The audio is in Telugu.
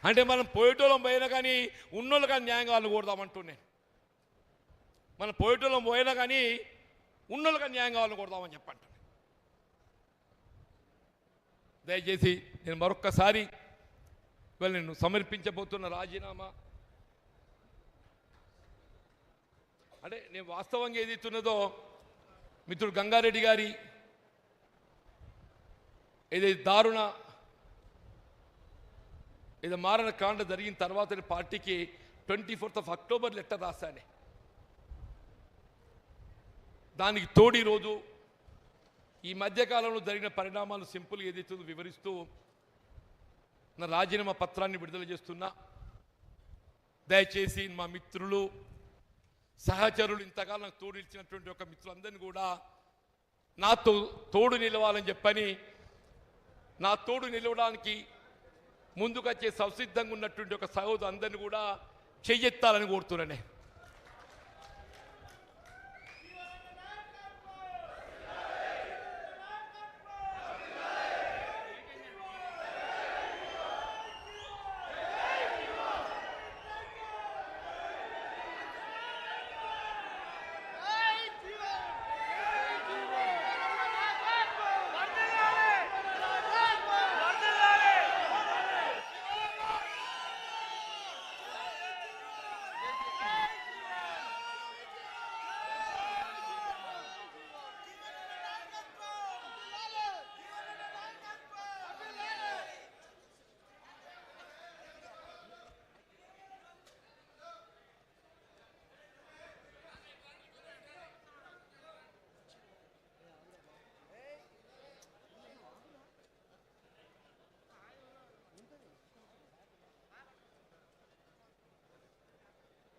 అంటే మనం పోయేటోళ్ళం పోయినా కానీ ఉన్నోళ్ళు కానీ న్యాయం కావాలని కోరుదామంటున్నాను. మనం పోయేటోళ్ళం పోయినా కానీ ఉన్నోళ్ళు కానీ న్యాయం కావాలని కోరుదామని చెప్పండి. దయచేసి నేను మరొక్కసారి ఇవాళ నేను సమర్పించబోతున్న రాజీనామా అంటే నేను వాస్తవంగా ఏదైతున్నదో మిత్రుడు గంగారెడ్డి గారి ఏదైతే దారుణ ఏదో మారణ కాండ జరిగిన తర్వాత పార్టీకి 24th అక్టోబర్ లెటర్ రాశానే. దానికి తోడి రోజు ఈ మధ్యకాలంలో జరిగిన పరిణామాలు సింపుల్గా ఏదైతుందో వివరిస్తూ నా రాజీనామా పత్రాన్ని విడుదల చేస్తున్నా. దయచేసి మా మిత్రులు సహచరులు ఇంతకాలం నాకు తోడు ఇచ్చినటువంటి ఒక మిత్రులందరినీ కూడా నాతో తోడు నిలవాలని చెప్పని నా తోడు నిలవడానికి ముందుకొచ్చే సంసిద్ధంగా ఉన్నటువంటి ఒక సహోదరు అందరినీ కూడా చెయ్యెత్తాలని కోరుతున్నానే.